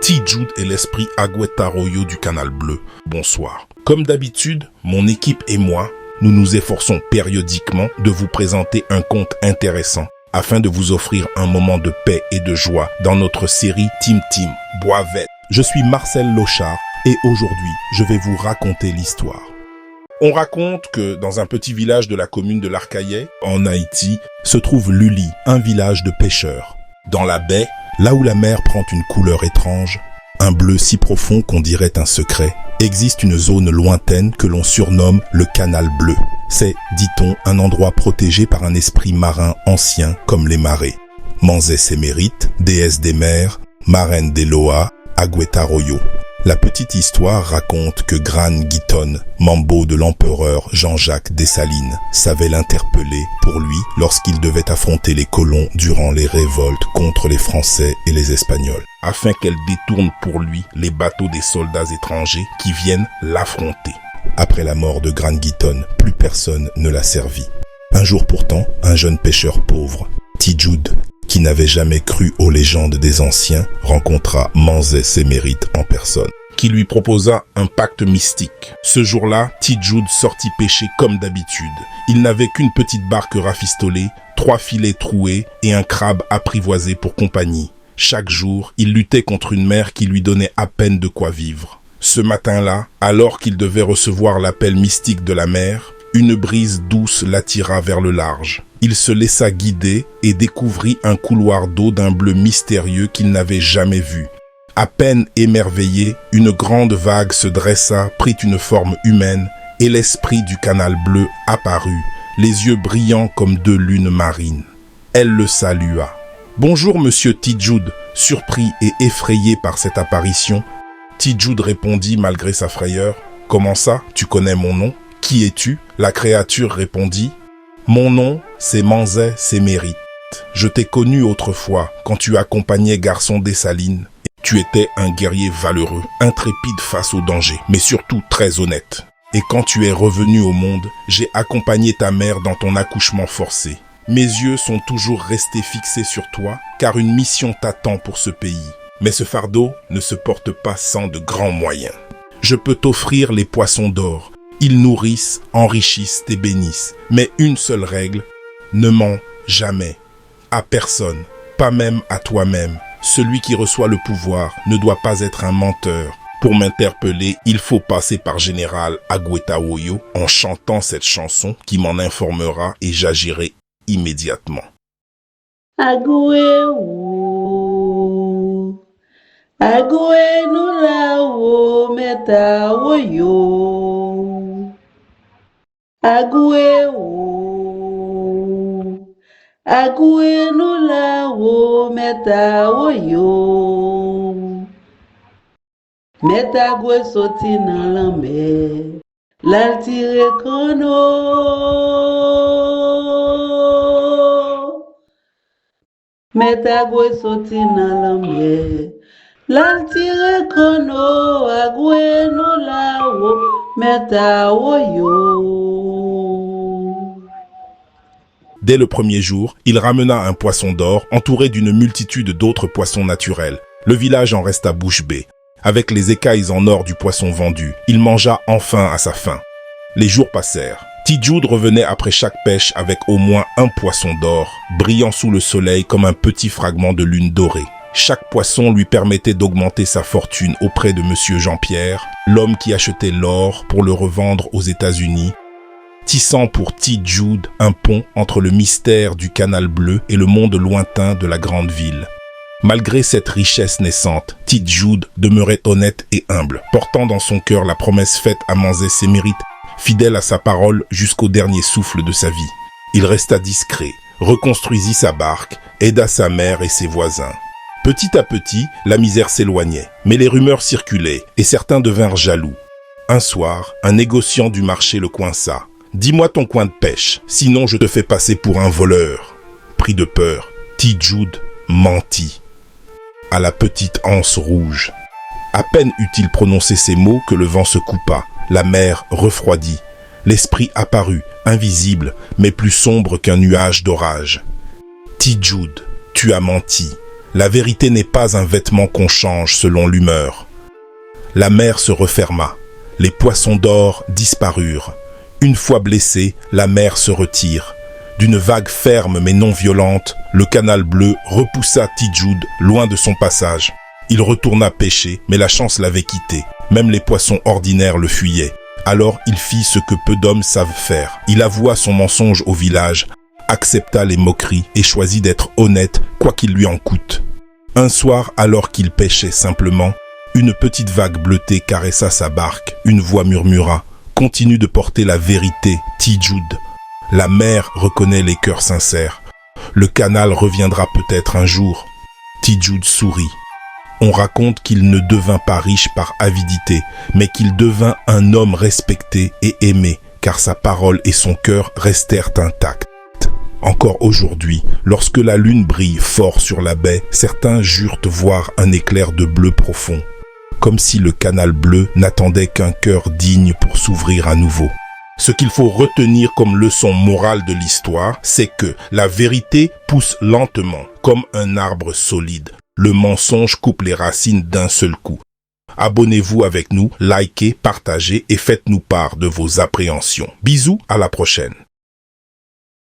T-Jude est l'esprit Agüeta Arroyo du Canal Bleu. Bonsoir. Comme d'habitude, mon équipe et moi, nous nous efforçons périodiquement de vous présenter un conte intéressant afin de vous offrir un moment de paix et de joie dans notre série Tim Tim Boisvette. Je suis Marcel Lochard et aujourd'hui, je vais vous raconter l'histoire. On raconte que dans un petit village de la commune de l'Arcaillet, en Haïti, se trouve Luli, un village de pêcheurs. Dans la baie, là où la mer prend une couleur étrange, un bleu si profond qu'on dirait un secret, existe une zone lointaine que l'on surnomme le Canal Bleu. C'est, dit-on, un endroit protégé par un esprit marin ancien comme les marées. Manzé Sémérite, déesse des mers, marraine des Loa, Agüeta Arroyo. La petite histoire raconte que Gran Guitón, mambo de l'empereur Jean-Jacques Dessalines, savait l'interpeller pour lui lorsqu'il devait affronter les colons durant les révoltes contre les Français et les Espagnols, afin qu'elle détourne pour lui les bateaux des soldats étrangers qui viennent l'affronter. Après la mort de Gran Guitón, plus personne ne l'a servi. Un jour pourtant, un jeune pêcheur pauvre, T-Jude, qui n'avait jamais cru aux légendes des anciens, rencontra Manzé Sémérite en personne, qui lui proposa un pacte mystique. Ce jour-là, T-Jude sortit pêcher comme d'habitude. Il n'avait qu'une petite barque rafistolée, 3 filets troués et un crabe apprivoisé pour compagnie. Chaque jour, il luttait contre une mer qui lui donnait à peine de quoi vivre. Ce matin-là, alors qu'il devait recevoir l'appel mystique de la mer, une brise douce l'attira vers le large. Il se laissa guider et découvrit un couloir d'eau d'un bleu mystérieux qu'il n'avait jamais vu. À peine émerveillé, une grande vague se dressa, prit une forme humaine, et l'esprit du Canal Bleu apparut, les yeux brillants comme 2 lunes marines. Elle le salua. « Bonjour, monsieur T-Jude », surpris et effrayé par cette apparition. T-Jude répondit malgré sa frayeur. « Comment ça, tu connais mon nom ? Qui es-tu » La créature répondit. « Mon nom, c'est Manzé Sémérite. Je t'ai connu autrefois quand tu accompagnais Garçon Dessalines. Tu étais un guerrier valeureux, intrépide face au danger, mais surtout très honnête. Et quand tu es revenu au monde, j'ai accompagné ta mère dans ton accouchement forcé. Mes yeux sont toujours restés fixés sur toi, car une mission t'attend pour ce pays. Mais ce fardeau ne se porte pas sans de grands moyens. Je peux t'offrir les poissons d'or. Ils nourrissent, enrichissent et bénissent. Mais une seule règle, ne mens jamais. À personne, pas même à toi-même. Celui qui reçoit le pouvoir ne doit pas être un menteur. Pour m'interpeller, il faut passer par Général Agüeta Arroyo en chantant cette chanson qui m'en informera et j'agirai immédiatement. Agüeo, Agüe no lao meta Arroyo. Agüeo, Agüe no lao meta Arroyo. Meta Agüe soti nan la mer, l'al tire kono. Meta Agüe soti nan la mer, l'al tire kono. Agüe no lao meta Arroyo. Dès le premier jour, il ramena un poisson d'or entouré d'une multitude d'autres poissons naturels. Le village en resta bouche bée. Avec les écailles en or du poisson vendu, il mangea enfin à sa faim. Les jours passèrent. T-Jude revenait après chaque pêche avec au moins un poisson d'or, brillant sous le soleil comme un petit fragment de lune dorée. Chaque poisson lui permettait d'augmenter sa fortune auprès de Monsieur Jean-Pierre, l'homme qui achetait l'or pour le revendre aux États-Unis, tissant pour T-Jude un pont entre le mystère du Canal Bleu et le monde lointain de la grande ville. Malgré cette richesse naissante, T-Jude demeurait honnête et humble, portant dans son cœur la promesse faite à Manzé Sémérite, fidèle à sa parole jusqu'au dernier souffle de sa vie. Il resta discret, reconstruisit sa barque, aida sa mère et ses voisins. Petit à petit, la misère s'éloignait, mais les rumeurs circulaient et certains devinrent jaloux. Un soir, un négociant du marché le coinça. « Dis-moi ton coin de pêche, sinon je te fais passer pour un voleur. » Pris de peur, T-Jude mentit. À la petite anse rouge. À peine eut-il prononcé ces mots que le vent se coupa, la mer refroidit. L'esprit apparut, invisible, mais plus sombre qu'un nuage d'orage. « T-Jude, tu as menti. La vérité n'est pas un vêtement qu'on change selon l'humeur. La mer se referma. Les poissons d'or disparurent. Une fois blessé, la mer se retire. D'une vague ferme mais non violente, le canal bleu repoussa Tidjoud loin de son passage. Il retourna pêcher, mais la chance l'avait quitté. Même les poissons ordinaires le fuyaient. Alors il fit ce que peu d'hommes savent faire. Il avoua son mensonge au village, accepta les moqueries et choisit d'être honnête, quoi qu'il lui en coûte. Un soir, alors qu'il pêchait simplement, une petite vague bleutée caressa sa barque. Une voix murmura « Continue de porter la vérité, Tidjoud. La mer reconnaît les cœurs sincères. Le canal reviendra peut-être un jour. » Tidjoud sourit. On raconte qu'il ne devint pas riche par avidité, mais qu'il devint un homme respecté et aimé, car sa parole et son cœur restèrent intacts. Encore aujourd'hui, lorsque la lune brille fort sur la baie, certains jurent voir un éclair de bleu profond, comme si le canal bleu n'attendait qu'un cœur digne pour s'ouvrir à nouveau. Ce qu'il faut retenir comme leçon morale de l'histoire, c'est que la vérité pousse lentement, comme un arbre solide. Le mensonge coupe les racines d'un seul coup. Abonnez-vous avec nous, likez, partagez et faites-nous part de vos appréhensions. Bisous, à la prochaine.